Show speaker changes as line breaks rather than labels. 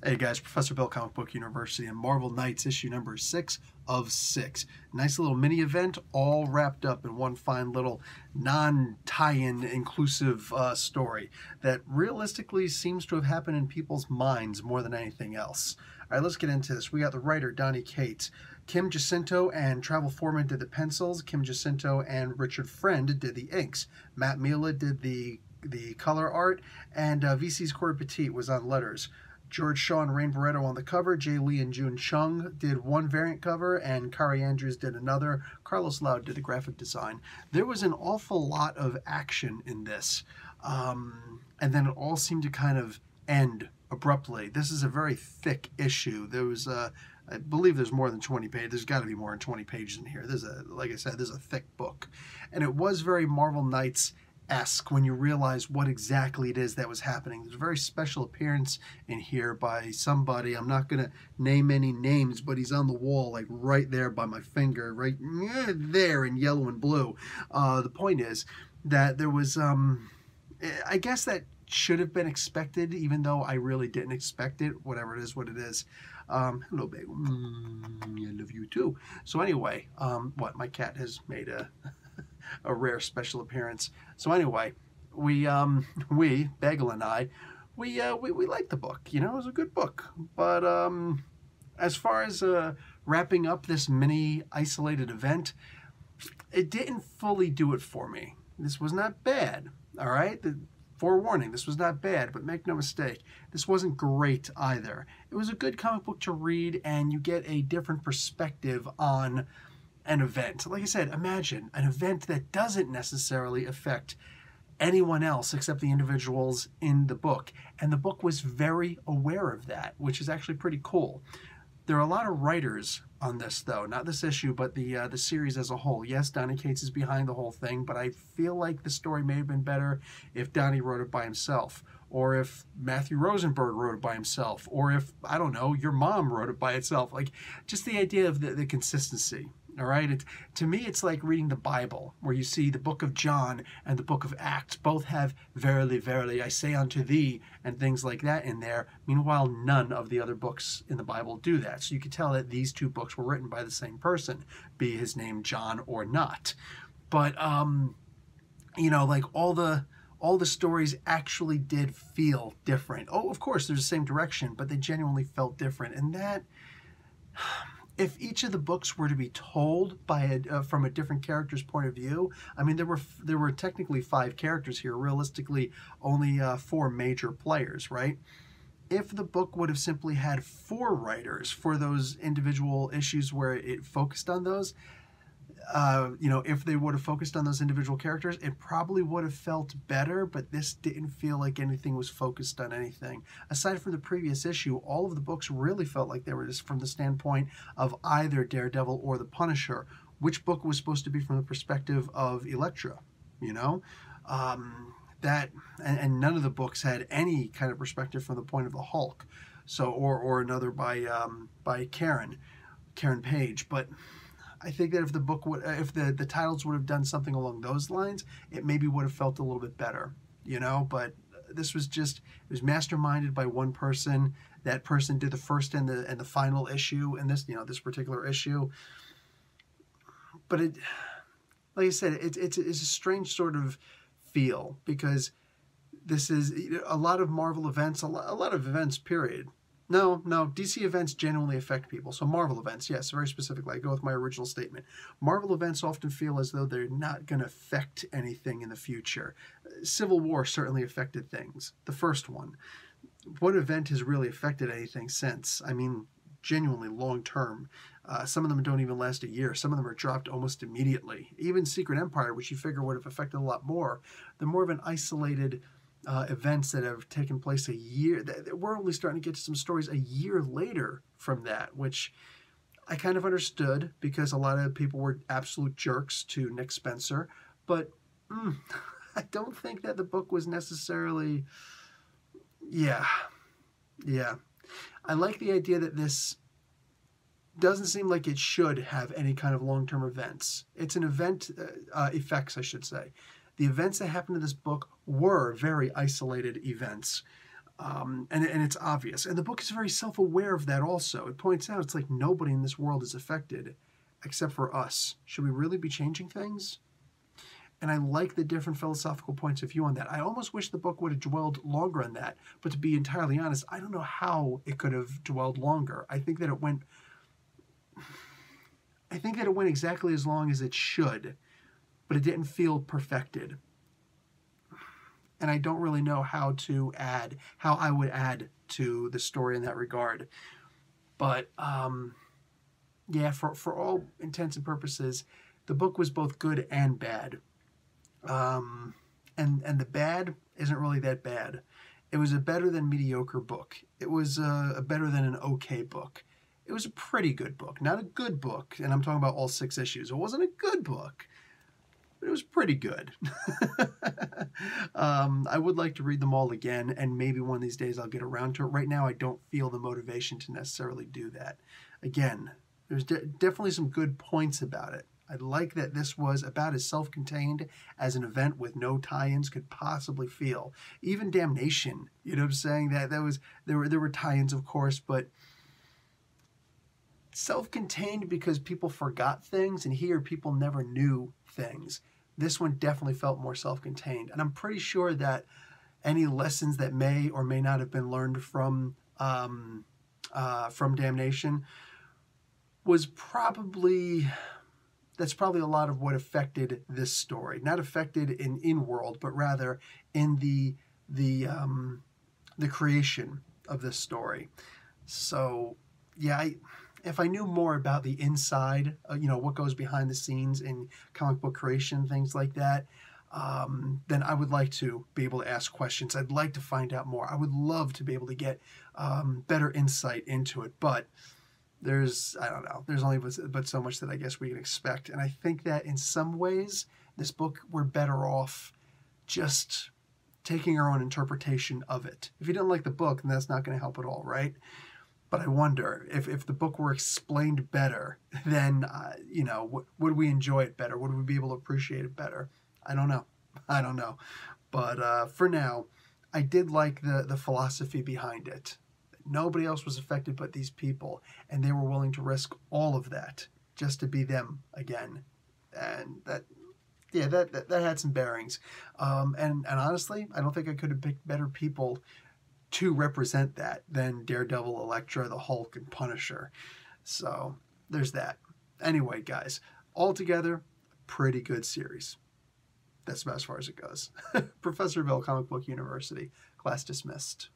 Hey guys, Professor Bill, Comic Book University, and Marvel Knights issue number 6 of 6. Nice little mini event, all wrapped up in one fine little non-tie-in inclusive story that realistically seems to have happened in people's minds more than anything else. All right, let's get into this. We got the writer, Donny Cates. Kim Jacinto and Travel Foreman did the pencils. Kim Jacinto and Richard Friend did the inks. Matt Mila did the color art, and VC's Corey Petit was on letters. George Shaw and Rain Barretto on the cover. Jay Lee and June Chung did one variant cover, and Kari Andrews did another. Carlos Loud did the graphic design. There was an awful lot of action in this, and then it all seemed to kind of end abruptly. This is a very thick issue. There was, I believe there's more than 20 pages. There's got to be more than 20 pages in here. Like I said, there's a thick book. And it was very Marvel Knights-esque when you realize what exactly it is that was happening. There's a very special appearance in here by somebody. I'm not going to name any names, but he's on the wall, like right there by my finger, right there in yellow and blue. The point is that there was, I guess that should have been expected, even though I really didn't expect it. Whatever it is, what it is. Hello, babe. I love you too. So anyway, what my cat has made a rare special appearance. So anyway, we Bagel and I, we liked the book. You know, it was a good book. But as far as wrapping up this mini isolated event, it didn't fully do it for me. This was not bad. All right. Forewarning, this was not bad, but make no mistake, this wasn't great either. It was a good comic book to read, and you get a different perspective on an event. Like I said, imagine an event that doesn't necessarily affect anyone else except the individuals in the book. And the book was very aware of that, which is actually pretty cool. There are a lot of writers on this, though. Not this issue, but the series as a whole. Yes, Donny Cates is behind the whole thing, but I feel like the story may have been better if Donny wrote it by himself, or if Matthew Rosenberg wrote it by himself, or if, I don't know, your mom wrote it by itself. Like, just the idea of the consistency. All right, to me, it's like reading the Bible, where you see the book of John and the book of Acts both have "Verily, verily, I say unto thee" and things like that in there. Meanwhile, none of the other books in the Bible do that. So you could tell that these two books were written by the same person, be his name John or not. But you know, like all the stories actually did feel different. Oh, of course, there's the same direction, but they genuinely felt different, and that. If each of the books were to be told by from a different character's point of view, I mean, there were technically 5 characters here. Realistically, only 4 major players, right? If the book would have simply had 4 writers for those individual issues where it focused on those, you know, if they would have focused on those individual characters, it probably would have felt better, but this didn't feel like anything was focused on anything. Aside from the previous issue, all of the books really felt like they were just from the standpoint of either Daredevil or the Punisher. Which book was supposed to be from the perspective of Elektra, you know? And none of the books had any kind of perspective from the point of the Hulk. So, or another by Karen Page, but I think that if the book would, if the titles would have done something along those lines, it maybe would have felt a little bit better, you know. But this was just, it was masterminded by one person. That person did the first and the final issue in this, you know, this particular issue. But it, like I said, it's a strange sort of feel, because this is a lot of Marvel events, a lot of events, period. No, DC events genuinely affect people. So Marvel events, yes, very specifically. I go with my original statement. Marvel events often feel as though they're not going to affect anything in the future. Civil War certainly affected things. The first one. What event has really affected anything since? I mean, genuinely long term. Some of them don't even last a year. Some of them are dropped almost immediately. Even Secret Empire, which you figure would have affected a lot more, they're more of an isolated events that have taken place a year. We're only starting to get to some stories a year later from that, which I kind of understood, because a lot of people were absolute jerks to Nick Spencer. But I don't think that the book was necessarily, yeah. I like the idea that this doesn't seem like it should have any kind of long-term events. It's an event, effects, I should say. The events that happened in this book were very isolated events. And it's obvious. And the book is very self-aware of that also. It points out it's like nobody in this world is affected except for us. Should we really be changing things? And I like the different philosophical points of view on that. I almost wish the book would have dwelled longer on that. But to be entirely honest, I don't know how it could have dwelled longer. I think that it went exactly as long as it should, but it didn't feel perfected. And I don't really know how I would add to the story in that regard. But yeah, for all intents and purposes, the book was both good and bad. And the bad isn't really that bad. It was a better than mediocre book. It was a better than an okay book. It was a pretty good book, not a good book. And I'm talking about all 6 issues. It wasn't a good book, but it was pretty good. I would like to read them all again, and maybe one of these days I'll get around to it. Right now, I don't feel the motivation to necessarily do that. Again, there's definitely some good points about it. I like that this was about as self-contained as an event with no tie-ins could possibly feel. Even Damnation, you know what I'm saying? There were tie-ins, of course, but self-contained because people forgot things, and here people never knew things. This one definitely felt more self-contained, and I'm pretty sure that any lessons that may or may not have been learned from Damnation that's probably a lot of what affected this story. Not affected in world, but rather in the creation of this story. So yeah, if I knew more about the inside, what goes behind the scenes in comic book creation, things like that, then I would like to be able to ask questions. I'd like to find out more. I would love to be able to get better insight into it, but there's only but so much that I guess we can expect. And I think that in some ways, this book, we're better off just taking our own interpretation of it. If you didn't like the book, then that's not going to help at all, right? But I wonder if the book were explained better, then, would we enjoy it better? Would we be able to appreciate it better? I don't know. But for now, I did like the philosophy behind it. Nobody else was affected but these people, and they were willing to risk all of that just to be them again. And that had some bearings. And honestly, I don't think I could have picked better people to represent that than Daredevil, Elektra, the Hulk, and Punisher. So there's that. Anyway, guys, altogether, pretty good series. That's about as far as it goes. Professor Bill, Comic Book University. Class dismissed.